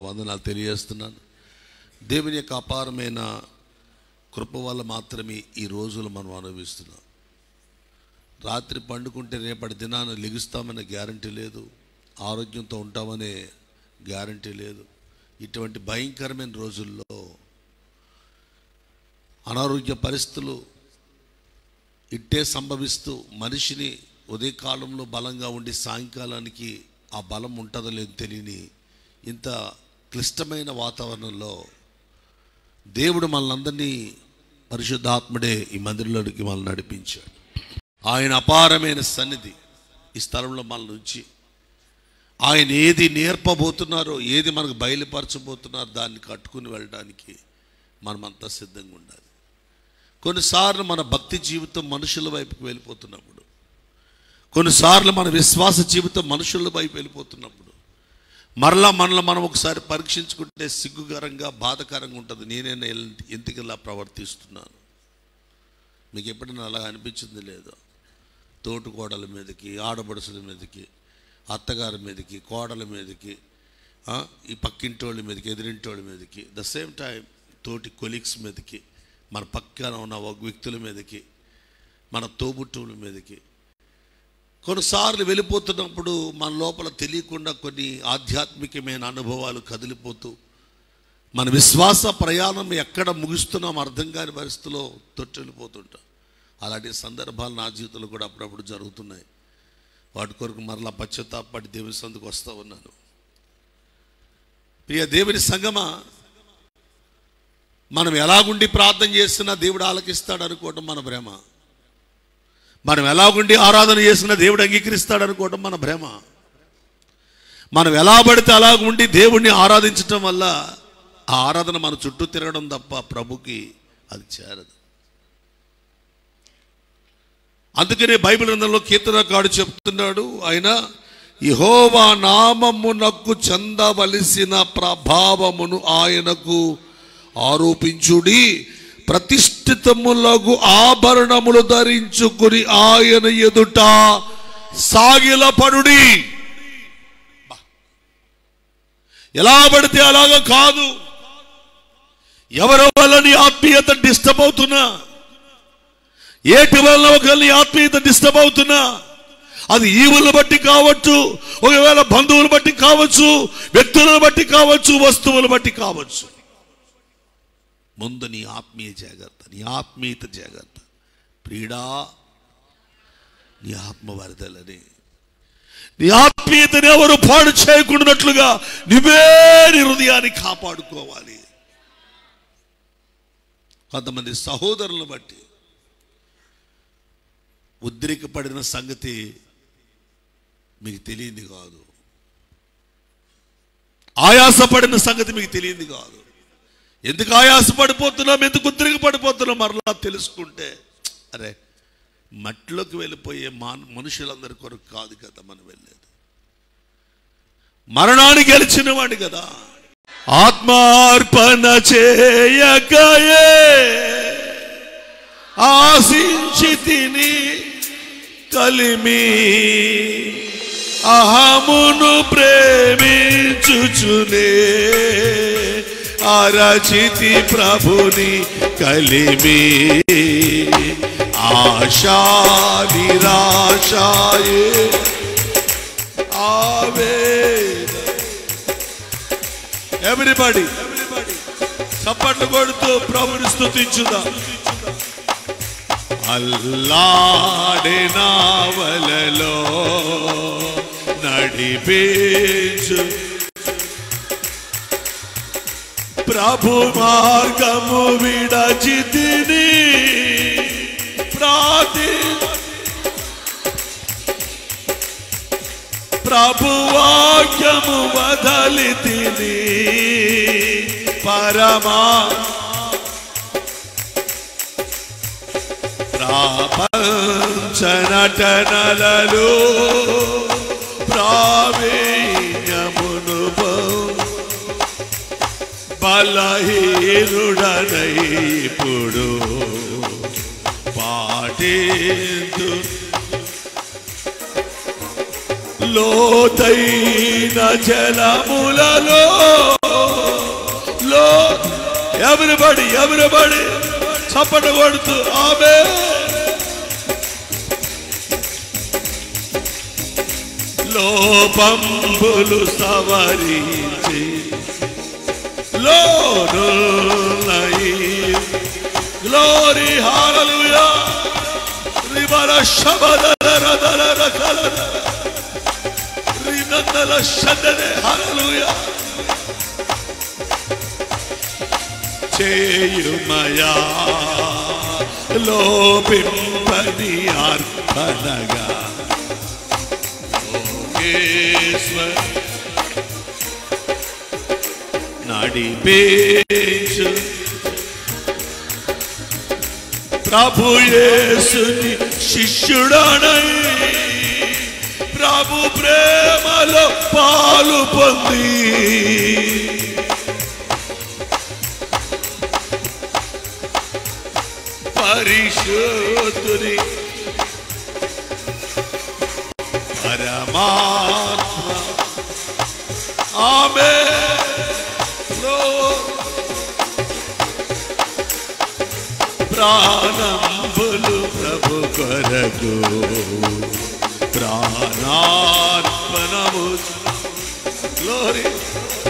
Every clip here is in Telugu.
వందనాలు తెలియజేస్తున్నాను. దేవుని యొక్క అపారమైన కృప వల్ల మాత్రమే ఈ రోజులు మనం అనుభవిస్తున్నాం. రాత్రి పండుకుంటే రేపటి దినాన్ని లెగుస్తామనే గ్యారంటీ లేదు, ఆరోగ్యంతో ఉంటామనే గ్యారంటీ లేదు. ఇటువంటి భయంకరమైన రోజుల్లో అనారోగ్య పరిస్థితులు ఇట్టే సంభవిస్తూ మనిషిని ఉదయకాలంలో బలంగా ఉండి సాయంకాలానికి ఆ బలం ఉంటుందో లేదో తెలియని ఇంత క్లిష్టమైన వాతావరణంలో దేవుడు మనందరినీ పరిశుద్ధాత్ముడే ఈ మందిరంలోనికి మనల్ని నడిపించాడు. ఆయన అపారమైన సన్నిధి ఈ స్థలంలో మనల్ని ఉంచి ఆయన ఏది నేర్పబోతున్నారో, ఏది మనకు బయలుపరచబోతున్నారో దాన్ని కట్టుకుని వెళ్ళడానికి మనమంతా సిద్ధంగా ఉండాలి. కొన్నిసార్లు మన భక్తి జీవితం మనుషుల వైపుకి వెళ్ళిపోతున్నప్పుడు, కొన్నిసార్లు మన విశ్వాస జీవితం మనుషుల వైపు వెళ్ళిపోతున్నప్పుడు మరలా మనల్ని మనం ఒకసారి పరీక్షించుకుంటే సిగ్గుకరంగా బాధకరంగా ఉంటుంది. నేనైనా ఎందుకు ఇలా ప్రవర్తిస్తున్నాను? మీకు ఎప్పుడైనా అలా అనిపించింది లేదో? తోటి కోడల మీదకి, ఆడబడుసుల మీదకి, అత్తగారి మీదకి, కోడల మీదకి, ఈ పక్కింటోళ్ళ మీదకి, ఎదిరింటోళ్ళ మీదకి, ద సేమ్ టైం తోటి కొలీగ్స్ మీదకి, మన పక్కన ఉన్న వ్యక్తుల మీదకి, మన తోబుట్టువుల మీదకి కొన్నిసార్లు వెళ్ళిపోతున్నప్పుడు మన లోపల తెలియకుండా కొన్ని ఆధ్యాత్మికమైన అనుభవాలు కదిలిపోతూ మన విశ్వాస ప్రయాణం ఎక్కడ ముగిస్తున్నాం అర్థం కాని పరిస్థితిలో తొట్టెళ్ళిపోతుంటాం. అలాంటి సందర్భాలు నా జీవితంలో కూడా అప్పుడప్పుడు జరుగుతున్నాయి. వాటి కొరకు మరలా పశ్చాత్తాపడి దేవుని సందుకు వస్తూ ఉన్నాను. ప్రియ దేవుని సంగమా, మనం ఎలాగుండి ప్రార్థన చేసినా దేవుడు ఆలకిస్తాడు అనుకోవటం మన భ్రమ. మనం ఎలాగుండి ఆరాధన చేసినా దేవుడు అంగీకరిస్తాడు అనుకోవటం మన భ్రమ. మనం ఎలా పడితే అలాగుండి దేవుణ్ణి ఆరాధించటం వల్ల ఆ ఆరాధన మన చుట్టూ తిరగడం తప్ప ప్రభుకి అది చేరదు. అందుకనే బైబిల్ గ్రంథంలో కీర్తనకారుడు చెప్తున్నాడు, ఆయన యెహోవా నామమునకు చెందవలసిన ప్రభావమును ఆయనకు ఆరోపించుడి, ప్రతిష్ఠితములకు ఆభరణములు ధరించుకుని ఆయన ఎదుట సాగిలపడుడి. ఎలా పడితే అలాగా కాదు. ఎవరి వల్ల నీ ఆత్మీయత డిస్టర్బ్ అవుతున్నా, ఏటి వల్ల ఒకరిని ఆత్మీయత డిస్టర్బ్ అవుతున్నా, అది ఈవులను బట్టి కావచ్చు, ఒకవేళ బంధువులు బట్టి కావచ్చు, వ్యక్తులను బట్టి కావచ్చు, వస్తువులు బట్టి కావచ్చు. ముందు నీ ఆత్మీయ జాగ్రత్త, నీ ఆత్మీయత జాగ్రత్త. ప్రియుడా, నీ ఆత్మ వరదలని, నీ ఆత్మీయతని ఎవరు పాడు చేయకుండానట్లుగా నువ్వే నీ హృదయాన్ని కాపాడుకోవాలి. కొంతమంది సహోదరులను బట్టి ఉద్రేకపడిన సంగతి మీకు తెలియంది కాదు, ఆయాసపడిన సంగతి మీకు తెలియంది కాదు. ఎందుకు ఆయాసపడిపోతున్నాం, ఎందుకు ఉద్రేకపడిపోతున్నాం మరలా తెలుసుకుంటే, అరే మట్టిలోకి వెళ్ళిపోయే మనుషులందరి కొరకు కాదు కదా మనం వెళ్ళేది, మరణాన్ని గెలిచిన వాడు కదా. ఆత్మార్పణ చేయకయే ఆశించితిని కలిమి, అహమును ప్రేమించుచునే అరచితి ప్రభుని కలిమి, ఆశా నిరాశాయే ఆవేద. ఎవ్రీబడి చప్పట్లు కొడుతూ ప్రభుని స్తుతించుదా. అల్లాడే నావలలో నడిపించు ప్రభు మార్గము విడచితిని, ప్రభు వాక్యము వదలితిని, పరమా ప్రపంచ నటనలలో ప్రావీణ్యమును బలహీనుడనై ఇప్పుడు పాటిందు, లోతైన జలములలో ఎవరిబడి చప్పట కొడుతూ ఆమేన్. లోపంబులు సవరించి గ్లోరీ హల్లెలూయా. రిబల శబదర రకల రినదల షదనే హల్లెలూయా. చేయుమయా లోపింపని అర్పణగా నడిపేచు ప్రభు యేసుని శిష్యుడనై ప్రభు ప్రేమలో పాలు పొంది పరిశుద్ధుని పరమాత్మ ఆమేన్. ప్రాణంబులు ప్రభు కొరకు ప్రాణార్పణము గ్లోరీ.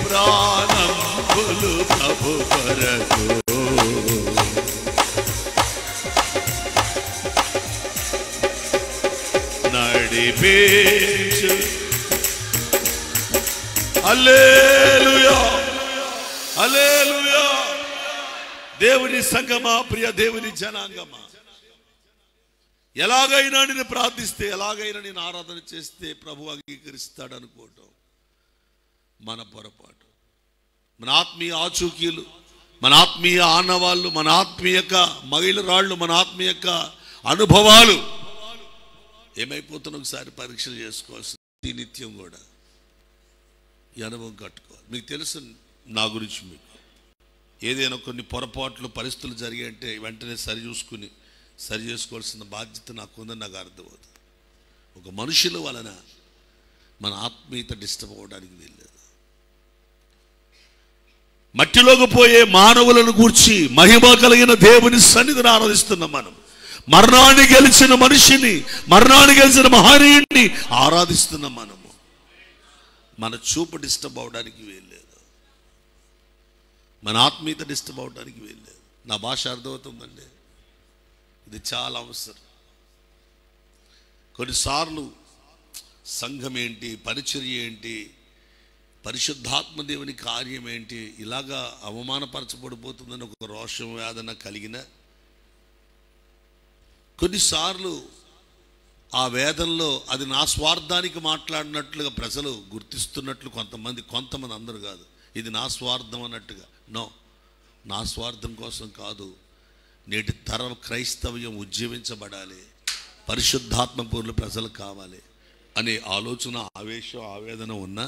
ప్రాణంబులు ప్రభు కొరకు నడిపేచు. హల్లెలూయా హల్లెలూయా. దేవుని సంగమా, ప్రియ దేవుని జనాంగమా, ఎలాగైనా నేను ప్రార్థిస్తే, ఎలాగైనా నేను ఆరాధన చేస్తే ప్రభు అంగీకరిస్తాడు అనుకోవటం మన పొరపాటు. మన ఆత్మీయ ఆచూకీలు, మన ఆత్మీయ ఆనవాళ్ళు, మన ఆత్మీయక మైలురాళ్ళు, మన ఆత్మీయక అనుభవాలు ఏమైపోతున్నా ఒకసారి పరీక్ష చేసుకోవాల్సింది. నిత్యం కూడా ఈ అనుభవం కట్టుకోవాలి. మీకు తెలుసు నా గురించి, మీకు ఏదైనా కొన్ని పొరపాట్లు పరిస్థితులు జరిగాయంటే వెంటనే సరి చేసుకోవాల్సిన బాధ్యత నాకు ఉందని నాకు అర్థమవుతుంది. ఒక మనుషుల వలన మన ఆత్మీయత డిస్టర్బ్ అవ్వడానికి వీల్లేదు. మట్టిలోకి పోయే మానవులను గూర్చి మహిమ కలిగిన దేవుని సన్నిధిని ఆరాధిస్తున్నాం మనం. మరణాన్ని గెలిచిన మనిషిని, మరణాన్ని గెలిచిన మహనీయుడిని ఆరాధిస్తున్నాం మనము. మన చూపు డిస్టర్బ్ అవడానికి వీల్లేదు, మన ఆత్మీయత డిస్టర్బ్ అవడానికి వీల్లేదు. నా భాష అర్థమవుతుందండి? ఇది చాలా అవసరం. కొన్నిసార్లు సంఘం ఏంటి, పరిచర్య ఏంటి, పరిశుద్ధాత్మ దేవుని కార్యం ఏంటి, ఇలాగా అవమానపరచబడిపోతుందని ఒక రోషం వేదన కలిగిన కొన్నిసార్లు ఆ వేదనలో అది నా స్వార్థానికి మాట్లాడినట్లుగా ప్రజలు గుర్తిస్తున్నట్లు కొంతమంది అందరూ కాదు, ఇది నా స్వార్థం అన్నట్టుగా. నో, నా స్వార్థం కోసం కాదు. నేటి తరం క్రైస్తవ్యం ఉజ్జీవించబడాలి, పరిశుద్ధాత్మ పూర్ణ ప్రజలు కావాలి అనే ఆలోచన, ఆవేశం, ఆవేదన ఉన్నా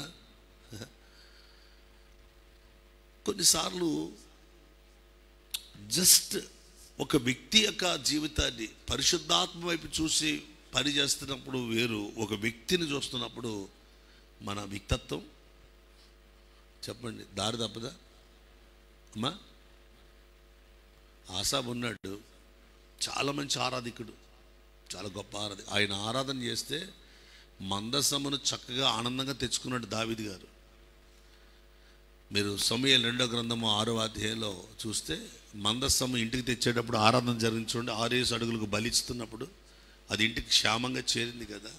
కొన్నిసార్లు జస్ట్ ఒక వ్యక్తి యొక్క జీవితాన్ని పరిశుద్ధాత్మ వైపు చూసి పని చేస్తున్నప్పుడు వేరు, ఒక వ్యక్తిని చూస్తున్నప్పుడు మన వ్యక్తిత్వం చెప్పండి దారి తప్పదా అమ్మా? ఆసాబు ఉన్నాడు, చాలా మంచి ఆరాధికుడు, చాలా గొప్ప ఆయన ఆరాధన చేస్తే మందసమును చక్కగా ఆనందంగా తెచ్చుకున్నాడు దావీదు గారు. మీరు సమూయేలు 2వ గ్రంథము 6వ అధ్యాయంలో చూస్తే మందస్సము ఇంటికి తెచ్చేటప్పుడు ఆరాధన జరిగించుండి 6 అడుగులకు బలిస్తున్నప్పుడు అది ఇంటికి క్షేమంగా చేరింది కదా.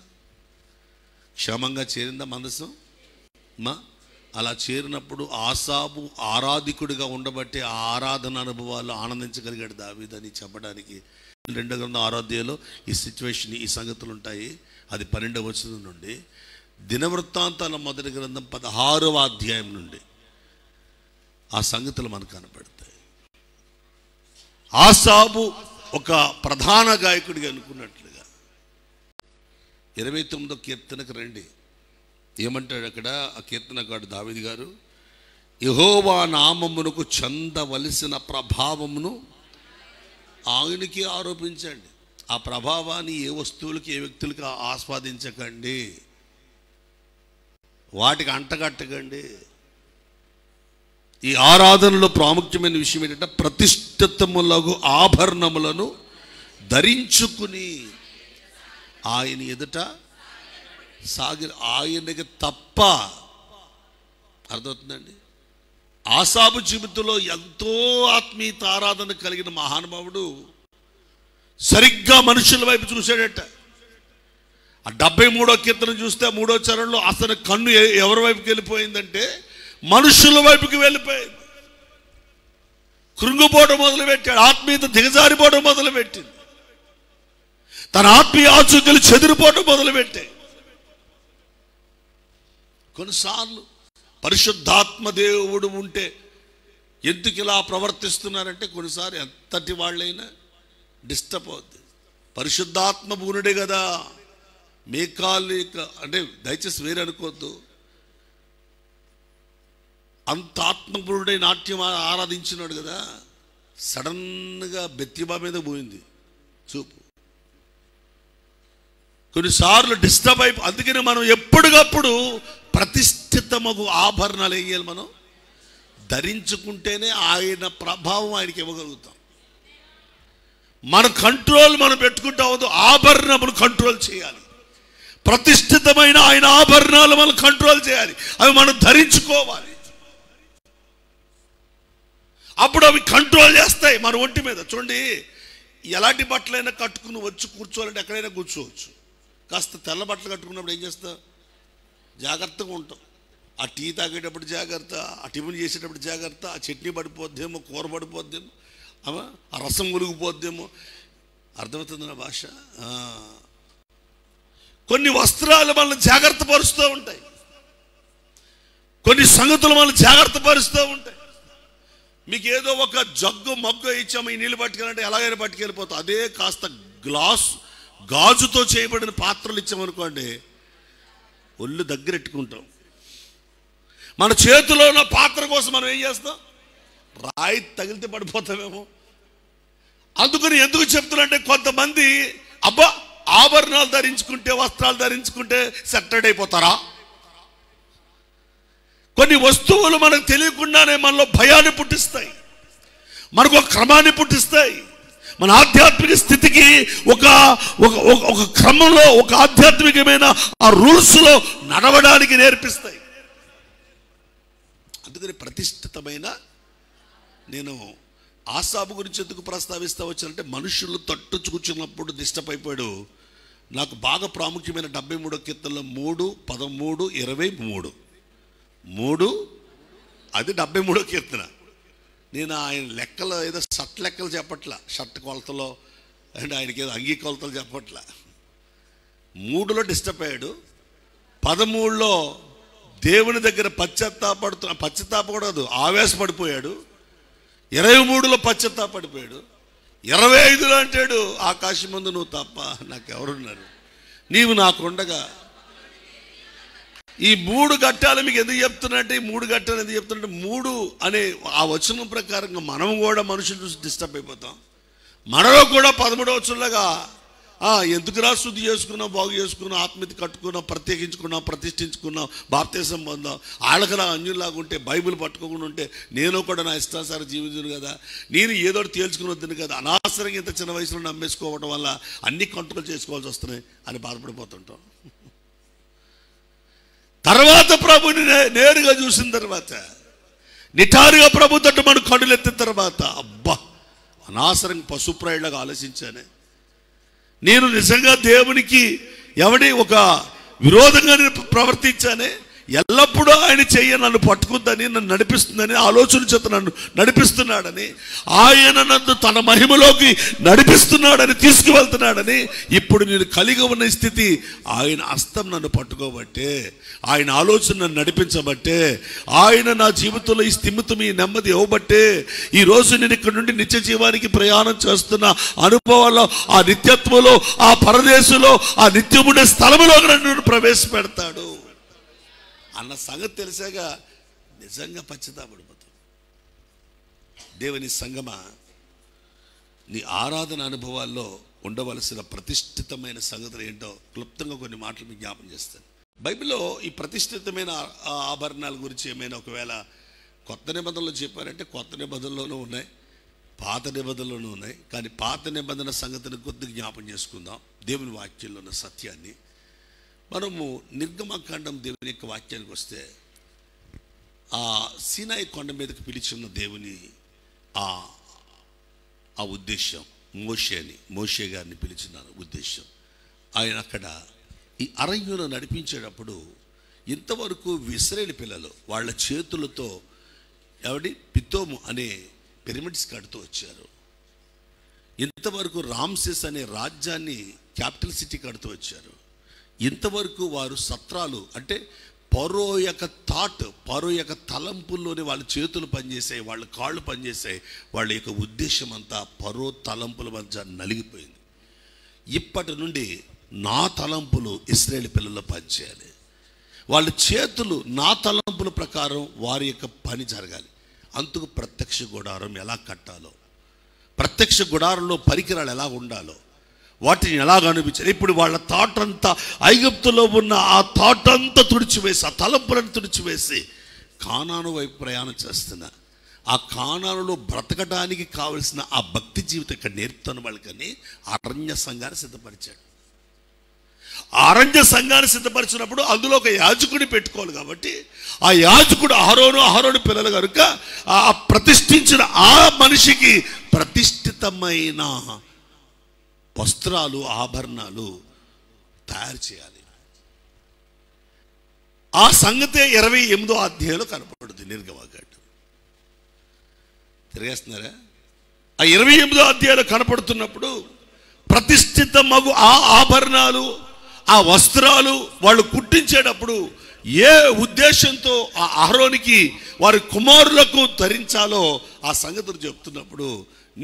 క్షేమంగా చేరిందా మందస్సం? అలా చేరినప్పుడు ఆసాబు ఆరాధికుడిగా ఉండబట్టి ఆ ఆరాధన అనుభవాలు ఆనందించగలిగాడు దావీదు అని చెప్పడానికి 2వ గ్రంథం 6వ అధ్యాయంలో ఈ సిచ్యువేషన్, ఈ సంగతులు ఉంటాయి. అది 12వ వచనం నుండి, దినవృత్తాంతాల మొదటి గ్రంథం 16వ అధ్యాయం నుండి ఆ సంగతులు మనకు కనపడతాయి. ఆసాబు ఒక ప్రధాన గాయకుడిగా అనుకున్నట్లుగా 29వ కీర్తనకు రండి. ఏమంటాడు అక్కడ ఆ కీర్తనకారుడు దావీదు గారు? యెహోవా నామమునకు చెందవలసిన ప్రభావమును ఆయనకి ఆరోపించండి. ఆ ప్రభావాన్ని ఏ వస్తువులకి, ఏ వ్యక్తులకి ఆస్వాదించకండి, వాటికి అంటగట్టకండి. ఈ ఆరాధనలో ప్రాముఖ్యమైన విషయం ఏంటంటే ప్రతిష్ఠితములకు ఆభరణములను ధరించుకుని ఆయన ఎదుట ఆయనకి తప్ప. అర్థమవుతుందండి? ఆసాబు జీవితంలో ఎంతో ఆత్మీయత ఆరాధన కలిగిన మహానుభావుడు సరిగ్గా మనుషుల వైపు చూశాడట. ఆ 73వ కీర్తన చూస్తే 3వ చరణంలో అతని కన్ను ఎవరి వైపుకి వెళ్ళిపోయిందంటే మనుషుల వైపుకి వెళ్ళిపోయింది. కృంగిపోవడం మొదలుపెట్టాడు, ఆత్మీయత దిగజారిపోవడం మొదలుపెట్టింది, తన ఆత్మీయ ఆచూకలు చెదిరిపోవడం మొదలుపెట్టాయి. కొన్నిసార్లు పరిశుద్ధాత్మ దేవుడు ఉంటే ఎందుకు ఇలా ప్రవర్తిస్తున్నారంటే కొన్నిసార్లు ఎంతటి వాళ్ళైనా డిస్టర్బ్ అవుద్ది. పరిశుద్ధాత్మ పూర్ణుడే కదా. మేకాలు అంటే దయచేసి వేరే అనుకోవద్దు. అంత ఆత్మపూర్ణుడై నాట్యం ఆరాధించినాడు కదా, సడన్గా బెత్తిబా మీద పోయింది చూపు. కొన్నిసార్లు డిస్టర్బ్ అందుకని మనం ఎప్పటికప్పుడు ప్రతిష్ఠితమగు ఆభరణాలు వేయాలి. మనం ధరించుకుంటేనే ఆయన ప్రభావం ఆయనకి ఇవ్వగలుగుతాం. మన కంట్రోల్ మనం పెట్టుకుంటా వద్దు, ఆభరణములు కంట్రోల్ చేయాలి. ప్రతిష్ఠితమైన ఆయన ఆభరణాలు మనం కంట్రోల్ చేయాలి, అవి మనం ధరించుకోవాలి. అప్పుడు అవి కంట్రోల్ చేస్తాయి మన ఒంటి మీద. చూడండి, ఎలాంటి బట్టలైనా కట్టుకుని వచ్చి కూర్చోవాలంటే ఎక్కడైనా కూర్చోవచ్చు. కాస్త తెల్ల బట్టలు కట్టుకున్నప్పుడు ఏం చేస్తావు? జాగ్రత్తగా ఉంటాం. ఆ టీ తాగేటప్పుడు జాగ్రత్త, ఆ టిఫిన్ చేసేటప్పుడు జాగ్రత్త, ఆ చట్నీ పడిపోద్దేమో, కూర పడిపోద్దేమో, ఆ రసం మునిగిపోద్దేమో. అర్థమవుతుంది నా భాష? కొన్ని వస్త్రాలు మనల్ని జాగ్రత్త పరుస్తూ ఉంటాయి, కొన్ని సంగతులు మనల్ని జాగ్రత్త పరుస్తూ ఉంటాయి. మీకు ఏదో ఒక జగ్గు మగ్గు ఇచ్చాము, ఈ నీళ్ళు పట్టుకెళ్ళంటే ఎలాగైనా పట్టుకెళ్ళిపోతాం. అదే కాస్త గాజుతో చేయబడిన పాత్రలు ఇచ్చామనుకోండి, ఒళ్ళు దగ్గరెట్టుకుంటాం. మన చేతిలో ఉన్న పాత్ర కోసం మనం ఏం చేస్తాం? రాయి తగిలితే పడిపోతామేమో. అందుకని ఎందుకు చెప్తున్నా, కొంతమంది అబ్బా ఆభరణాలు ధరించుకుంటే, వస్త్రాలు ధరించుకుంటే సెట్టెడ్ అయిపోతారా? కొన్ని వస్తువులు మనకు తెలియకుండానే మనలో భయాన్ని పుట్టిస్తాయి, మనకు ఒక క్రమాన్ని పుట్టిస్తాయి. మన ఆధ్యాత్మిక స్థితికి ఒక క్రమంలో, ఒక ఆధ్యాత్మికమైన ఆ రూల్స్లో నడవడానికి నేర్పిస్తాయి. అందుకని ప్రతిష్ఠితమైన, నేను ఆసాబు గురించి ఎందుకు ప్రస్తావిస్తా వచ్చానంటే మనుషులు తట్టు కూర్చున్నప్పుడు డిస్టర్బ్ అయిపోయాడు. నాకు బాగా ప్రాముఖ్యమైన 73వ కీర్తనలో 3, 13, 23 3, అది 73వ కీర్తన. నేను ఆయన లెక్కలు ఏదో షర్ట్ లెక్కలు చెప్పట్లా, షర్ట్ కొలతలో అండ్ ఆయనకి ఏదో అంగీ కొలతలు చెప్పట్లా. 3లో డిస్టర్బ్ అయ్యాడు, 13లో దేవుని దగ్గర పశ్చాత్తాపడదు, ఆవేశపడిపోయాడు. 23లో పశ్చాత్తాపడిపోయాడు. 25లో అంటాడు, ఆకాశం ముందు నువ్వు తప్ప నాకెవరున్నారు, నీవు నాకుండగా. ఈ 3 ఘట్టాలు మీకు ఎందుకు చెప్తున్నట్టే, ఈ 3 ఘట్టాలు ఎందుకు చెప్తున్నట్టే, 3 అనే ఆ వచనం ప్రకారంగా మనం కూడా మనుషులు చూసి డిస్టర్బ్ అయిపోతాం. మనలో కూడా 13వ వచనంలాగా ఎందుకురా శుద్ధి చేసుకున్నాం, బాగు చేసుకున్నాం, ఆత్మీయత కట్టుకున్నాం, ప్రత్యేకించుకున్నాం, ప్రతిష్ఠించుకున్నాం, బాప్తిసం పొందాం, వాళ్ళకలా అన్యుల్లాగా ఉంటే, బైబిల్ పట్టుకోకుండా ఉంటే నేను కూడా నా ఇష్టానుసారం జీవించను కదా, నేను ఏదో తేల్చుకుని వద్దును కదా, అనవసరంగా ఇంత చిన్న వయసులో నమ్మేసుకోవడం వల్ల అన్ని కంట్రోల్ చేసుకోవాల్సి వస్తున్నాయి అని బాధపడిపోతుంటాం. తర్వాత ప్రభుని నేరుగా చూసిన తర్వాత, నిటారుగా ప్రభు తట్టు మనం కడులెత్తిన తర్వాత, అబ్బా అనవసరంగా పశుప్రాయులాగా ఆలోచించానే, నేను నిజంగా దేవునికి ఒక విరోధంగా ప్రవర్తించానే, ఎల్లప్పుడూ ఆయన చెయ్యి నన్ను పట్టుకుందని, నన్ను నడిపిస్తుందని, ఆలోచన చేత నన్ను నడిపిస్తున్నాడని, ఆయన నన్ను తన మహిమలోకి నడిపిస్తున్నాడని, తీసుకువెళ్తున్నాడని, ఇప్పుడు నేను కలిగి ఉన్న స్థితి ఆయన హస్తం నన్ను పట్టుకోబట్టే, ఆయన ఆలోచన నన్ను నడిపించబట్టే, ఆయన నా జీవితంలో ఈ స్థిమితం, ఈ నెమ్మది ఇవ్వబట్టే ఈరోజు నేను ఇక్కడ నుండి నిత్య జీవానికి ప్రయాణం చేస్తున్న అనుభవాల్లో, ఆ నిత్యత్వంలో, ఆ పరదేశంలో, ఆ నిత్యముండే స్థలంలో నన్ను ప్రవేశపెడతాడు అన్న సంగతి తెలిసాక నిజంగా పశ్చాత్తాపడిపోతాం. దేవుని సంగమా, నీ ఆరాధన అనుభవాల్లో ఉండవలసిన ప్రతిష్ఠితమైన సంగతులు ఏంటో క్లుప్తంగా కొన్ని మాటలు మీకు జ్ఞాపం చేస్తాను. బైబిల్లో ఈ ప్రతిష్ఠితమైన ఆభరణాల గురించి ఏమైనా ఒకవేళ కొత్త నిబంధనలు చెప్పారంటే కొత్త నిబంధనలోనూ ఉన్నాయి, పాత నిబంధనలోనూ ఉన్నాయి. కానీ పాత నిబంధన సంగతిని కొద్దిగా జ్ఞాపం చేసుకుందాం. దేవుని వాక్యంలో ఉన్న సత్యాన్ని మనము నిర్గమకాండం దేవుని యొక్క వాక్యానికి వస్తే, ఆ సీనాయి కొండ మీదకి పిలిచిన దేవుని ఆ ఉద్దేశం, మోషే గారిని పిలిచిన ఉద్దేశం, ఆయన అక్కడ ఈ అరణ్యంలో నడిపించేటప్పుడు ఇంతవరకు ఇశ్రాయేలు పిల్లలు వాళ్ళ చేతులతో పితోము అనే పిరమిడ్స్ కడుతూ వచ్చారు. ఇంతవరకు రామ్సెస్ అనే రాజ్యాన్ని, క్యాపిటల్ సిటీ కడుతూ వచ్చారు. ఇంతవరకు వారు సత్రాలు అంటే పరో యొక్క తలంపుల్లోనే వాళ్ళ చేతులు పనిచేసాయి, వాళ్ళ కాళ్ళు పనిచేసాయి. వాళ్ళ యొక్క ఉద్దేశం అంతా పరో తలంపుల మధ్య నలిగిపోయింది. ఇప్పటి నుండి నా తలంపులు ఇశ్రాయేలు పిల్లల్లో పనిచేయాలి. వాళ్ళ చేతులు నా తలంపుల ప్రకారం వారి యొక్క పని జరగాలి. అందుకు ప్రత్యక్ష గుడారం ఎలా కట్టాలో, ప్రత్యక్ష గుడారంలో పరికరాలు ఎలా ఉండాలో, వాటిని ఎలాగ అనిపించారు. ఇప్పుడు వాళ్ళ థాట్ అంతా, ఐగుప్తులో ఉన్న ఆ థాట్ అంతా తుడిచివేసి, ఆ తలంపులను తుడిచివేసి కానాను వైపు ప్రయాణం చేస్తున్నా. ఆ కానానులో బ్రతకడానికి కావలసిన ఆ భక్తి జీవితం ఇక్కడ నేర్పుతాను వాళ్ళకని అరణ్య సంఘాన్ని సిద్ధపరిచాడు. అరణ్య సంఘాన్ని సిద్ధపరిచినప్పుడు అందులో ఒక యాజకుడిని పెట్టుకోవాలి. కాబట్టి ఆ యాజకుడు అహరోను పిల్లలు కనుక ఆ ప్రతిష్ఠించిన ఆ మనిషికి ప్రతిష్ఠితమైన వస్త్రాలు, ఆభరణాలు తయారు చేయాలి. ఆ సంగతే 28వ అధ్యాయంలో కనపడుతుంది. నిర్గమకాండం తిరిగేస్తున్నారా? ఆ 28వ అధ్యాయంలో కనపడుతున్నప్పుడు ప్రతిష్ఠితమగు ఆ ఆభరణాలు, ఆ వస్త్రాలు వాళ్ళు కుట్టించేటప్పుడు ఏ ఉద్దేశంతో ఆ అహరోనికి వారి కుమారులకు ధరించాలో ఆ సంగతులు చెప్తున్నప్పుడు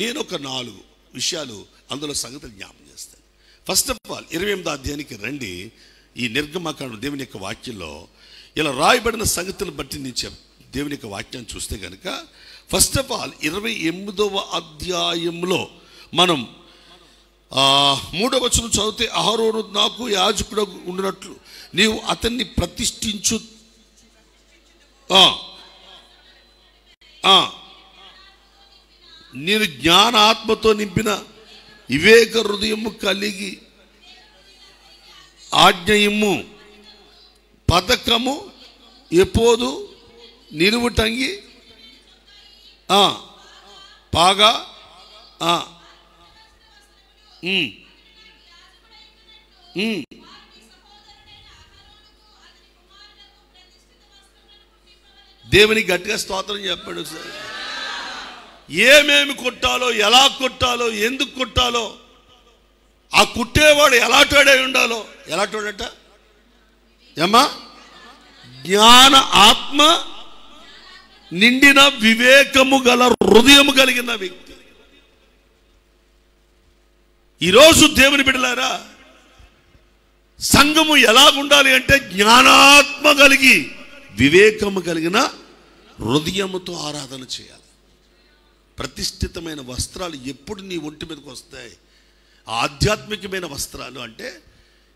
నేను ఒక 4 విషయాలు అందులో సంగతులు జ్ఞాపం చేస్తాను. ఫస్ట్ ఆఫ్ ఆల్ 28వ అధ్యాయానికి రండి. ఈ నిర్గమకాండం దేవుని యొక్క వాక్యంలో ఇలా రాయబడిన సంగతులను బట్టి నేను దేవుని యొక్క వాక్యాన్ని చూస్తే కనుక, ఫస్ట్ ఆఫ్ ఆల్ 28వ అధ్యాయంలో మనం 3వ వచనం చదివితే, అహరోను నాకు యాజకుడు ఉండినట్లు నీవు అతన్ని ప్రతిష్ఠించు, నేను జ్ఞాన ఆత్మతో నింపిన వివేక హృదయము కలిగి ఆజ్ఞయము పథకము ఎపోదు నిలువుటంగి పాగా దేవుని గట్టిగా స్తోత్రం చెప్పాడు సార్. ఏమేమి కొట్టాలో, ఎలా కొట్టాలో, ఎందుకు కొట్టాలో, ఆ కుట్టేవాడు ఎలాంటోడై ఉండాలో. ఎలాంటోడట ఏమా? జ్ఞాన ఆత్మ నిండిన వివేకము గల హృదయము కలిగిన వ్యక్తి. ఈరోజు దేవుని బిడ్డలారా, సంఘము ఎలాగుండాలి అంటే జ్ఞానాత్మ కలిగి వివేకము కలిగిన హృదయముతో ఆరాధన చేయాలి. ప్రతిష్ఠితమైన వస్త్రాలు ఎప్పుడు నీ ఒంటి మీదకి వస్తాయి? ఆధ్యాత్మికమైన వస్త్రాలు అంటే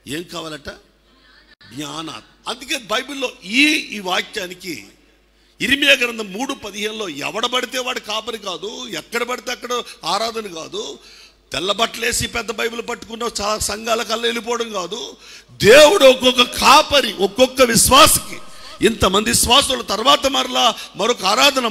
ఏం కావాలట? జ్ఞానాత్మ. అందుకే బైబిల్లో ఈ వాక్యానికి ఇర్మియా గ్రంథం 3:15లో ఎవడబడితే వాడు కాపరి కాదు, ఎక్కడ పడితే అక్కడ ఆరాధన కాదు, తెల్ల బట్టలేసి పెద్ద బైబిల్ పట్టుకున్న చాలా సంఘాల కల్లా వెళ్ళిపోవడం కాదు. దేవుడు ఒక్కొక్క కాపరి, ఒక్కొక్క విశ్వాసకి, ఇంతమంది విశ్వాసుల తర్వాత మరలా మరొక ఆరాధన,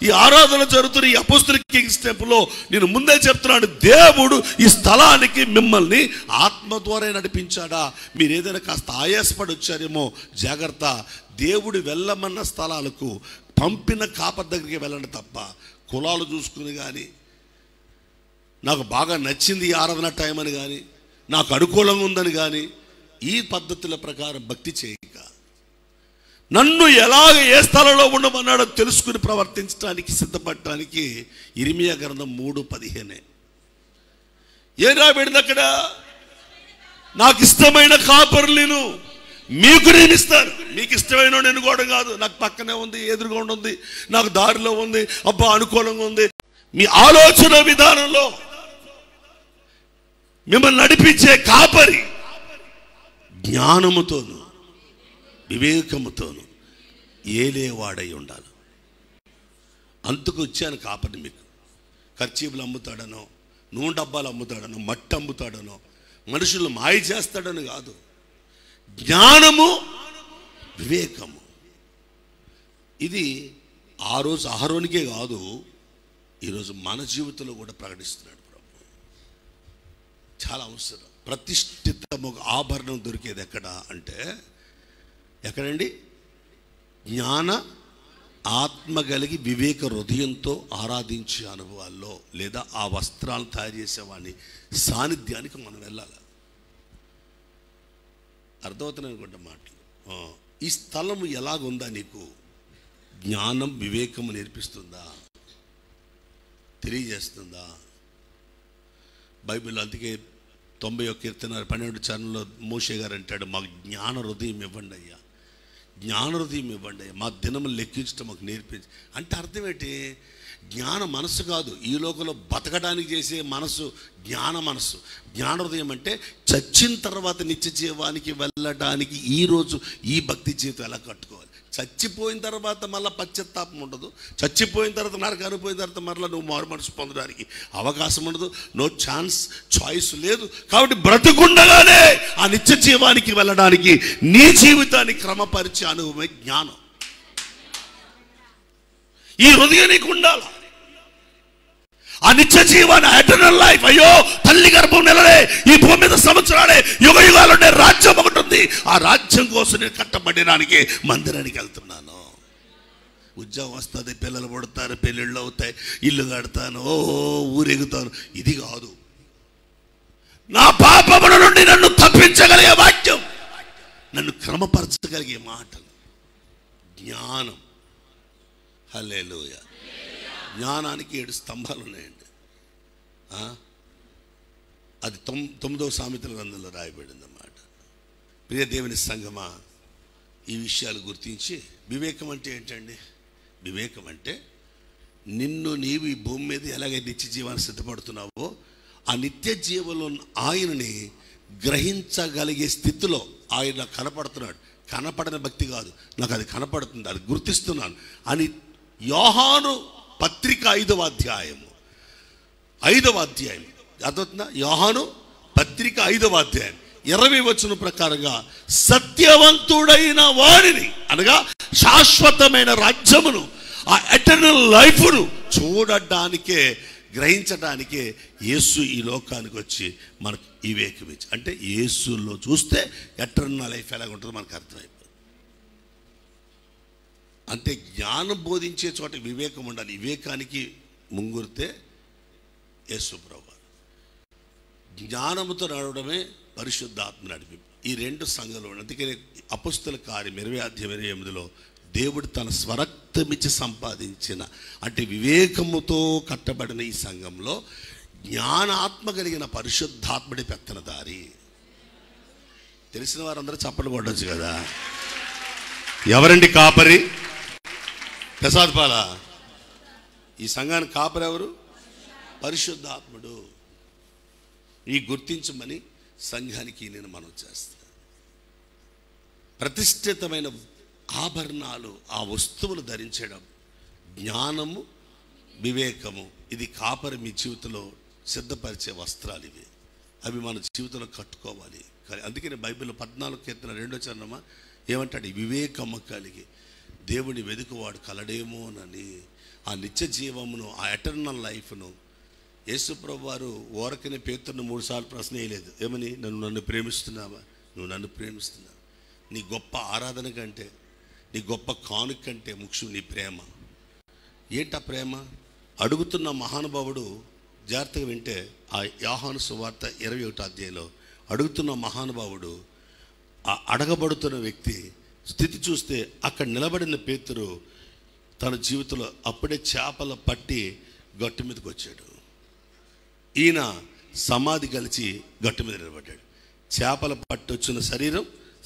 ఈ ఆరాధన జరుగుతున్న ఈ అపోస్తలిక్ స్టెప్లో నేను ముందే చెప్తున్నాను, దేవుడు ఈ స్థలానికి మిమ్మల్ని ఆత్మ ద్వారా నడిపించాడా? మీరు ఏదైనా కాస్త ఆయాసపడి వచ్చారేమో, జాగ్రత్త. దేవుడు వెళ్ళమన్న స్థలాలకు పంపిన కాపర్ దగ్గరికి వెళ్ళండి తప్ప కులాలు చూసుకుని కానీ, నాకు బాగా నచ్చింది ఈ ఆరాధన టైం అని కానీ, నాకు అనుకూలంగా ఉందని కానీ ఈ పద్ధతుల ప్రకారం భక్తి చేయక, నన్ను ఎలాగ ఏ స్థలంలో ఉండమన్నాడో తెలుసుకుని ప్రవర్తించడానికి సిద్ధపడటానికి ఇర్మియా గ్రంథం 3:15 ఏం రాబడింది అక్కడ? నాకు ఇష్టమైన కాపరులను మీకు నియమిస్తాను. మీకు ఇష్టమైన ఎన్నుకోవడం కాదు, నాకు పక్కనే ఉంది, ఎదురుగా ఉంది, నాకు దారిలో ఉంది, అబ్బా అనుకూలంగా ఉంది. మీ ఆలోచన విధానంలో మిమ్మల్ని నడిపించే కాపరి జ్ఞానముతోను వివేకముతోను ఏలేవాడై ఉండాలి. అందుకు వచ్చాను కాపరిని. మీకు కర్చీపులు అమ్ముతాడనో, నూనె డబ్బాలు అమ్ముతాడనో, మట్టి అమ్ముతాడనో, మనుషులు మాయ చేస్తాడని కాదు. జ్ఞానము, వివేకము. ఇది ఆ రోజు అహరోనికే కాదు, ఈరోజు మన జీవితంలో కూడా ప్రకటిస్తున్నాడు ప్రభు. చాలా అవసరం. ప్రతిష్ఠితము ఆభరణం దొరికేది ఎక్కడ అంటే, ఎక్కడండి? జ్ఞాన ఆత్మ కలిగి వివేక హృదయంతో ఆరాధించే అనుభవాల్లో, లేదా ఆ వస్త్రాలను తయారు చేసేవాడిని సాన్నిధ్యానికి మనం వెళ్ళాలి. అర్థమవుతున్నాయి అనుకుంటా మాటలు. ఈ స్థలము ఎలాగుందా? నీకు జ్ఞానం వివేకము నేర్పిస్తుందా? తెలియజేస్తుందా? బైబిల్ అందుకే 91 కీర్తన 12 చరణంలో మోషే గారు అంటాడు, మాకు జ్ఞాన హృదయం ఇవ్వండి అయ్యా, జ్ఞాన హృదయం ఇవ్వండి అయ్యా, మా దినములు లెక్కించడం మాకు నేర్పించి. అంటే అర్థం ఏంటి? జ్ఞాన మనసు కాదు, ఈ లోకంలో బతకడానికి చేసే మనసు జ్ఞాన మనసు. జ్ఞాన హృదయం అంటే చచ్చిన తర్వాత నిత్య జీవానికి వెళ్ళడానికి ఈరోజు ఈ భక్తి జీవితం ఎలా కట్టుకోవాలి. చచ్చిపోయిన తర్వాత మళ్ళీ పశ్చాత్తాపం ఉండదు. చచ్చిపోయిన తర్వాత నరకానికి పోయిన తర్వాత మరలా నువ్వు మారు మనసు పొందడానికి అవకాశం ఉండదు. నో ఛాన్స్, చాయిస్ లేదు. కాబట్టి బ్రతుకుండగానే ఆ నిత్య జీవానికి వెళ్ళడానికి నీ జీవితాన్ని క్రమపరిచే అనుభవమే జ్ఞానం. ఈ హృదయం నీకు ఉండాలి. ఆ నిత్య జీవాన్ని, ఎటర్నల్ లైఫ్. అయ్యో, తల్లి గర్భం నెలలే, ఈ భూమి మీద సంవత్సరాలే, యుగ యుగాలుండే రాజ్యం ఒకటి ఉంది. ఆ రాజ్యం కోసం నేను కట్టబడడానికి మందిరానికి వెళ్తున్నాను. ఉద్యోగం వస్తుంది, పిల్లలు పుడతారు, పెళ్ళిళ్ళు అవుతాయి, ఇల్లు కడతాను, ఊరెగుతాను. ఇది కాదు. నా పాపముల నుండి నన్ను తప్పించగలిగే వాక్యం, నన్ను క్రమపరచగలిగే మాటలు, జ్ఞానం. హల్లెలూయా. జ్ఞానానికి 7 స్తంభాలు ఉన్నాయండి. అది 9వ సామెతల గ్రంథంలో రాయబడింది అన్నమాట. ప్రియ దేవుని సంగమా, ఈ విషయాలు గుర్తించి, వివేకం అంటే ఏంటండి? వివేకం అంటే నిన్ను నీవు ఈ భూమి మీద ఎలాగ నిత్య జీవాన్ని సిద్ధపడుతున్నావో, ఆ నిత్య జీవంలో ఆయనని గ్రహించగలిగే స్థితిలో ఆయన కనపడుతున్నాడు. కనపడని భక్తి కాదు, నాకు అది కనపడుతుంది, అది గుర్తిస్తున్నాను అని. యోహాను పత్రిక 5వ అధ్యాయము అర్థవుతుందా? యోహాను పత్రిక 5వ అధ్యాయం 20 వచనం ప్రకారంగా, సత్యవంతుడైన వారిని అనగా శాశ్వతమైన రాజ్యమును, ఆ ఎటర్నల్ లైఫ్ను చూడడానికే, గ్రహించడానికే యేసు ఈ లోకానికి వచ్చి మనకు వివేకం ఇచ్చి, అంటే యేసులో చూస్తే ఎటర్నల్ లైఫ్ ఎలాగ ఉంటుందో మనకు అర్థమైపోతుంది. అంటే జ్ఞానం బోధించే చోట వివేకం ఉండాలి. వివేకానికి ముంగురితే యేసు ప్రభువు. జ్ఞానముతో నడవడమే పరిశుద్ధాత్మ నడిపింపు. ఈ 2 సంఘంలో. అందుకని అపొస్తలుల కార్యం 20:28లో దేవుడు తన స్వరక్తమిచ్చి సంపాదించిన, అంటే వివేకముతో కట్టబడిన ఈ సంఘంలో జ్ఞానాత్మ కలిగిన పరిశుద్ధాత్ముడి పెత్తనదారి. తెలిసిన వారందరూ చప్పట్లు కొట్టొచ్చు కదా. ఎవరండి కాపరి? ప్రసాదపాల. ఈ సంఘానికి కాపరి ఎవరు? పరిశుద్ధాత్ముడు. ఈ గుర్తించమని సంఘానికి నేను మనం చేస్తాను. ప్రతిష్ఠితమైన ఆభరణాలు, ఆ వస్తువులు ధరించడం, జ్ఞానము, వివేకము, ఇది కాపరి మీ జీవితంలో సిద్ధపరిచే వస్త్రాలు. ఇవి అవి మన జీవితంలో కట్టుకోవాలి. కానీ అందుకని బైబిల్లో 14 కీర్తన 2వ చరణమా ఏమంటాడు? వివేకము కలిగి దేవుని వెదుకువాడు కలడేమోనని. ఆ నిత్య జీవమును, ఆ ఎటర్నల్ లైఫ్ను యేసుప్రభు వారు ఓరకనే పేతురును 3 సార్లు ప్రశ్న వేయలేదు. ఏమని? నన్ను ప్రేమిస్తున్నావా? నువ్వు నన్ను ప్రేమిస్తున్నావు. నీ గొప్ప ఆరాధన కంటే, నీ గొప్ప కానుక కంటే ముఖ్యం నీ ప్రేమ. ఏంటా ప్రేమ? అడుగుతున్న మహానుభావుడు, జాగ్రత్తగా వింటే, ఆ యోహాను సువార్త 21వ అధ్యాయంలో అడుగుతున్న మహానుభావుడు, ఆ అడగబడుతున్న వ్యక్తి స్థితి చూస్తే, అక్కడ నిలబడిన పేతురు తన జీవితంలో అప్పుడే చేపలు పట్టి గట్టు మీదకి వచ్చాడు. ఈయన సమాధి గెలిచి గట్టు మీద నిలబడ్డాడు. చేపలు పట్టి వచ్చిన శరీరం,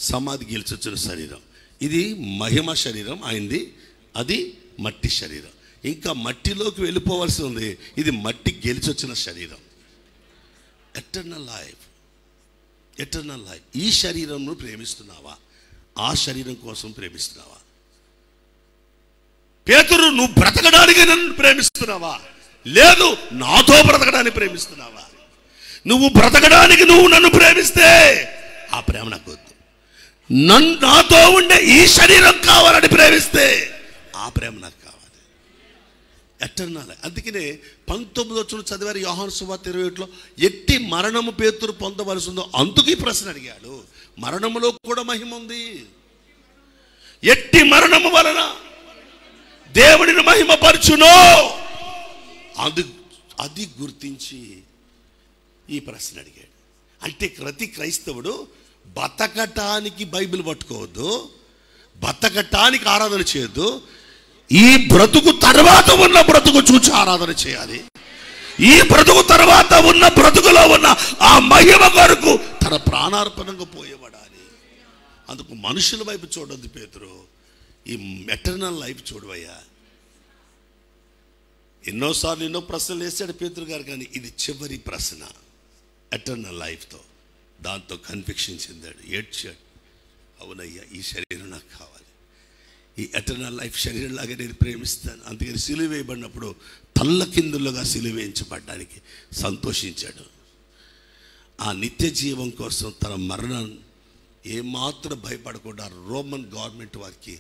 సమాధి గెలిచి వచ్చిన శరీరం. ఇది మహిమ శరీరం అయింది, అది మట్టి శరీరం. ఇంకా మట్టిలోకి వెళ్ళిపోవాల్సి ఉంది. ఇది మట్టి గెలిచి వచ్చిన శరీరం. Eternal life, eternal life. ఈ శరీరంను ప్రేమిస్తున్నావా? ఆ శరీరం కోసం ప్రేమిస్తున్నావా? పేతురు, నువ్వు బ్రతకడానికి నన్ను ప్రేమిస్తున్నావా, లేదు నాతో బ్రతకడానికి ప్రేమిస్తున్నావా? నువ్వు బ్రతకడానికి నువ్వు నన్ను ప్రేమిస్తే ఆ ప్రేమ నాకు వద్దు. నాతో ఉండే ఈ శరీరం కావాలని ప్రేమిస్తే ఆ ప్రేమ నాకు కావాలి. ఎటర్నల్. అందుకనే 19 చదివారు యోహాను సువార్త 21లో, ఎట్టి మరణము పేతురు పొందవలసి ఉందో అందుకు ఈ ప్రశ్న అడిగాడు. మరణములో కూడా మహిమ ఉంది. ఎట్టి మరణము వలన దేవుడిని మహిమపరచునో అది గుర్తించి ఈ ప్రశ్న అడిగాడు. అంటే ప్రతి క్రైస్తవుడు బతకటానికి బైబిల్ పట్టుకోవద్దు, బతకటానికి ఆరాధన చేయొద్దు. ఈ బ్రతుకు తర్వాత ఉన్న బ్రతుకు చూచి ఆరాధన చేయాలి. ఈ బ్రతుకు తర్వాత ఉన్న బ్రతుకులో ఉన్న ఆ మహిమ కొరకు తన ప్రాణార్పణంగా పోయబడాలి. అందుకు మనుషుల వైపు చూడొద్దు పేతురు, ఈ ఎటర్నల్ లైఫ్ చూడవయ్యా. ఎన్నోసార్లు ఎన్నో ప్రశ్నలు వేసాడు పేతురు గారు, కానీ ఇది చివరి ప్రశ్న. ఎటర్నల్ లైఫ్తో దాంతో కన్విక్షన్ చెందాడు, ఏడ్చాడు. అవునయ్యా, ఈ శరీరం నాకు కావాలి, ఈ ఎటర్నల్ లైఫ్ శరీరంలాగా నేను ప్రేమిస్తాను. అందుకని సిలువ వేయబడినప్పుడు తల్లకిందులుగా సిలువ వేయించబడ్డానికి సంతోషించాడు. ఆ నిత్య జీవం కోసం తన మరణం ఏమాత్రం భయపడకుండా రోమన్ గవర్నమెంట్ వారికి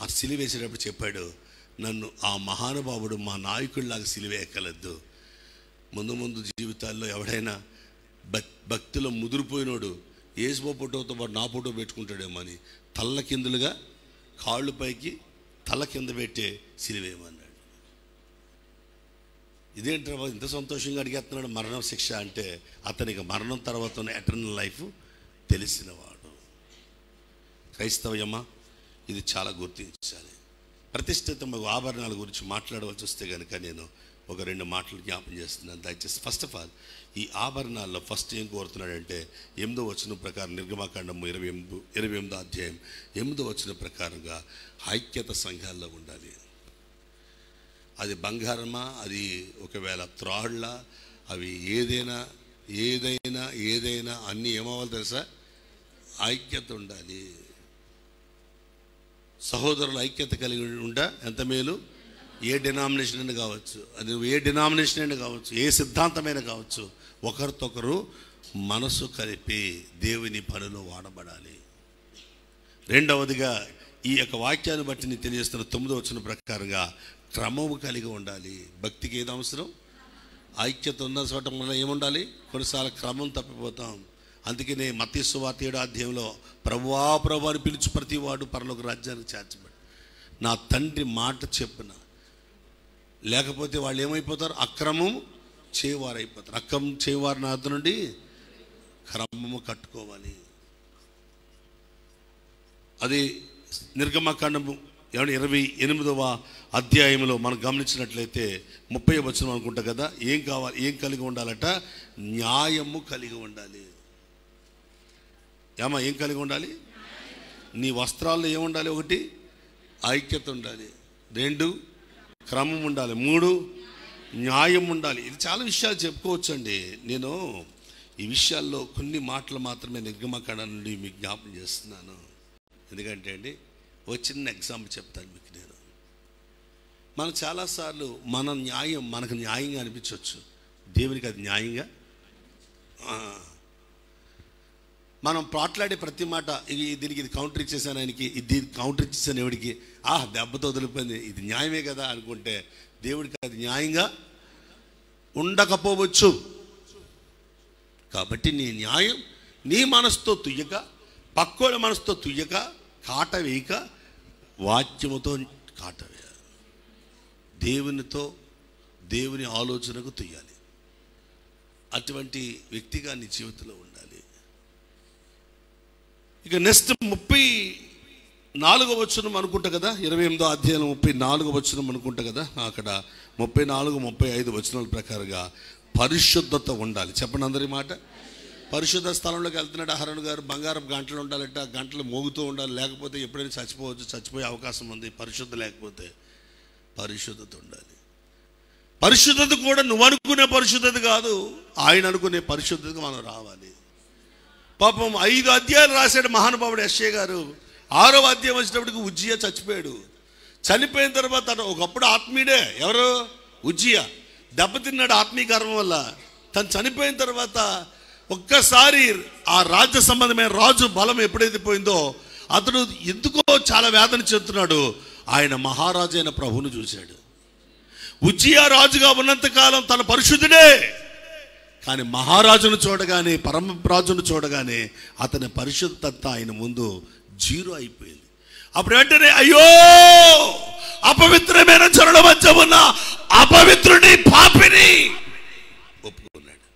ఆ సిలువ వేసేటప్పుడు చెప్పాడు, నన్ను ఆ మహానుభావుడు మా నాయకుడిలాగా సిలువ ఎక్కలేదు. ముందు ముందు జీవితాల్లో ఎవడైనా భక్తిలో ముదిరిపోయినోడు యేసు ఫోటోతో పాటు నా ఫోటో పెట్టుకుంటాడేమో అని తల్లకిందులుగా కాళ్ళు పైకి తల కింద పెట్టే సిలువేయమన్నాడు. ఇదేంటో ఇంత సంతోషంగా అడిగేస్తున్నాడు మరణం శిక్ష అంటే, అతనికి మరణం తర్వాత ఉన్న ఎటర్నల్ లైఫ్ తెలిసినవాడు. క్రైస్తవయమా, ఇది చాలా గుర్తించాలి. ప్రతిష్ఠిత ఆభరణాల గురించి మాట్లాడవలసి వస్తే కనుక నేను ఒక 2 మాటలు జ్ఞాపం చేస్తున్నాను. దయచేసి ఫస్ట్ ఆఫ్ ఆల్ ఈ ఆభరణాల్లో ఫస్ట్ ఏం కోరుతున్నాడంటే 8వ వచనం ప్రకారం, నిర్గమకాండము 28వ అధ్యాయం 8వ వచనం ప్రకారంగా ఐక్యత సంఘాల్లో ఉండాలి. అది బంగారమా, అది ఒకవేళ త్రాళ్ళ, అవి ఏదైనా అన్నీ ఏమవ్వాలి తెలుసా? ఐక్యత ఉండాలి. సహోదరుల ఐక్యత కలిగి ఉండ ఎంత మేలు. ఏ డినామినేషన్ అయినా కావచ్చు, అది ఏ డినామినేషన్ అయినా కావచ్చు, ఏ సిద్ధాంతమైనా కావచ్చు, ఒకరితొకరు మనసు కలిపి దేవుని పనిలో వాడబడాలి. రెండవదిగా ఈ యొక్క వాక్యాన్ని బట్టి నేను తెలియజేస్తున్న 9వ వచనం ప్రకారంగా క్రమము కలిగి ఉండాలి. భక్తికి ఏది అవసరం? ఐక్యత ఉన్న చోట వల్ల ఏముండాలి? కొన్నిసార్లు క్రమం తప్పిపోతాం. అందుకనే మత్తయి సువార్త 7వ అధ్యాయంలో ప్రభువా ప్రభువా అని పిలుచు ప్రతివాడు పరలోక రాజ్యానికి చేర్చబడి నా తండ్రి మాట చెప్పున, లేకపోతే వాళ్ళు ఏమైపోతారు? అక్రమం చేయవారైపోతారు. అక్రమం చేయవారి నా వద్ద నుండి క్రమము కట్టుకోవాలి. అది నిర్గమకాండము 28వ అధ్యాయంలో మనం గమనించినట్లయితే 30వ వచనం అనుకుంటా కదా, ఏం కావాలి, ఏం కలిగి ఉండాలట? న్యాయము కలిగి ఉండాలి. ఏం కలిగి ఉండాలి? నీ వస్త్రాల్లో ఏముండాలి? 1 ఐక్యత ఉండాలి, 2 క్రమం ఉండాలి, 3 న్యాయం ఉండాలి. ఇది చాలా విషయాలు చెప్పుకోవచ్చు అండి. నేను ఈ విషయాల్లో కొన్ని మాటలు మాత్రమే నిర్గమకాండం నుండి మీకు జ్ఞాపం చేస్తున్నాను. ఎందుకంటే అండి, ఒక చిన్న ఎగ్జాంపుల్ చెప్తాను మీకు. నేను మనం చాలాసార్లు మనకు న్యాయంగా అనిపించవచ్చు, దేవునికి అది న్యాయంగా. మనం మాట్లాడే ప్రతి మాట దీనికి ఇది కౌంటర్ ఇచ్చేసాను, ఆయనకి ఇది కౌంటర్ ఇచ్చేసాను, ఎవడికి దెబ్బతో వదిలిపోయింది, ఇది న్యాయమే కదా అనుకుంటే దేవుడికి అది న్యాయంగా ఉండకపోవచ్చు. కాబట్టి నీ న్యాయం నీ మనసుతో తుయ్యక, పక్కోళ్ళ మనసుతో తుయ్యక, కాట వేయక, వాక్యముతో కాట వేయాలి. దేవుని ఆలోచనకు తుయ్యాలి. అటువంటి వ్యక్తిగా నీ జీవితంలో ఉండాలి. ఇక నెక్స్ట్ 34వ వచనం అనుకుంటా కదా, 28వ అధ్యాయం 34వ వచనం అనుకుంటా కదా, అక్కడ 34, 35 వచనాల ప్రకారంగా పరిశుద్ధత ఉండాలి. చెప్పండి అందరి మాట. పరిశుద్ధ స్థలంలోకి వెళ్తున్నాడు అహరోను గారు. బంగారం గంటలు ఉండాలట, గంటలు మోగుతూ ఉండాలి, లేకపోతే ఎప్పుడైనా చచ్చిపోయే అవకాశం ఉంది. పరిశుద్ధత లేకపోతే పరిశుద్ధత ఉండాలి. పరిశుద్ధత కూడా నువ్వు అనుకునే పరిశుద్ధత కాదు, ఆయన అనుకునే పరిశుద్ధతకు మనం రావాలి. పాపం 5 అధ్యాయాలు రాశాడు మహానుభావుడు యెషయా గారు. 6వ అధ్యాయం వచ్చినప్పటికి ఉజ్జియా చచ్చిపోయాడు. చనిపోయిన తర్వాత ఒకప్పుడు ఆత్మీయుడే, ఎవరు? ఉజ్జియా. దెబ్బతిన్నాడు ఆత్మీయ గర్వం వల్ల. తను చనిపోయిన తర్వాత ఒక్కసారి ఆ రాజ్య సంబంధమైన రాజు బలం ఎప్పుడైతే పోయిందో అతడు ఎందుకో చాలా వేదన చెందుతున్నాడు. ఆయన మహారాజు అయిన ప్రభువును చూశాడు. ఉజ్జియా రాజుగా ఉన్నంతకాలం తన పరిశుద్ధుడే, కానీ మహారాజును చూడగానే, పరమరాజును చూడగానే అతని పరిశుద్ధత ఆయన ముందు జీరో అయిపోయింది. అప్పుడు వెంటనే అయ్యో, అపవిత్రమైన జనుల మధ్య ఉన్న అపవిత్రుని, పాపిని ఒప్పుకున్నాడు.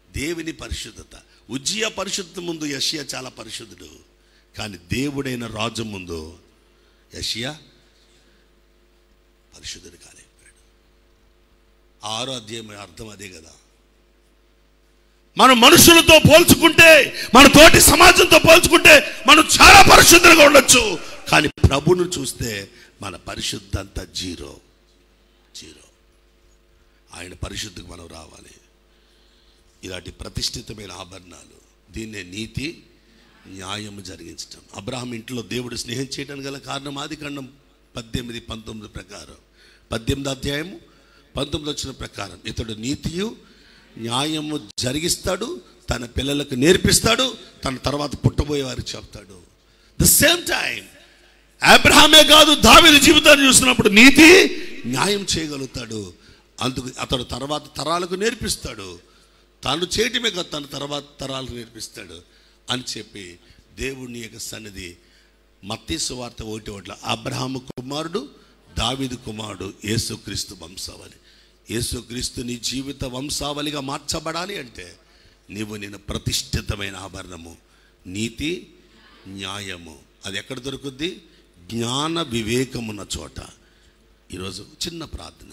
దేవుని పరిశుద్ధత. ఉజ్జియా పరిశుద్ధత ముందు యెషయా చాలా పరిశుద్ధుడు, కానీ దేవుడైన రాజు ముందు యెషయా పరిశుద్ధుడు కాలేకపోయాడు. 6వ అధ్యాయం అర్థం అదే కదా. మనం మనుషులతో పోల్చుకుంటే, మన తోటి సమాజంతో పోల్చుకుంటే మనం చాలా పరిశుద్ధంగా ఉండొచ్చు, కానీ ప్రభువును చూస్తే మన పరిశుద్ధ అంతా జీరో. ఆయన పరిశుద్ధికి మనం రావాలి. ఇలాంటి ప్రతిష్ఠితమైన ఆభరణాలు, దీన్నే నీతి న్యాయము జరిగించటం. అబ్రహాం ఇంట్లో దేవుడు స్నేహం చేయడానికి గల కారణం ఆదికాండం 18:19 ప్రకారం, 18వ అధ్యాయము 19 వచ్చిన ప్రకారం ఇతడు నీతియు న్యాయము జరిగిస్తాడు, తన పిల్లలకు నేర్పిస్తాడు, తన తర్వాత పుట్టబోయే వారికి చెప్తాడు. ద సేమ్ టైం అబ్రహామే కాదు, దావీదు జీవితాన్ని చూసినప్పుడు నీతి న్యాయం చేయగలుగుతాడు. అందుకు అతడు తర్వాత తరాలకు నేర్పిస్తాడు. తాను చేయటమే కాదు, తన తర్వాత తరాలకు నేర్పిస్తాడు అని చెప్పి దేవుని యొక్క సన్నిధి మత్తయి సువార్త 1:1 అబ్రహాము కుమారుడు, దావీదు కుమారుడు, యేసుక్రీస్తు వంశావళి. యేసుక్రీస్తు నీ జీవిత వంశావళిగా మార్చబడాలి అంటే నేను ప్రతిష్ఠితమైన ఆభరణము నీతి న్యాయము. అది ఎక్కడ దొరుకుద్ది? జ్ఞాన వివేకమున్న చోట. ఈరోజు చిన్న ప్రార్థన.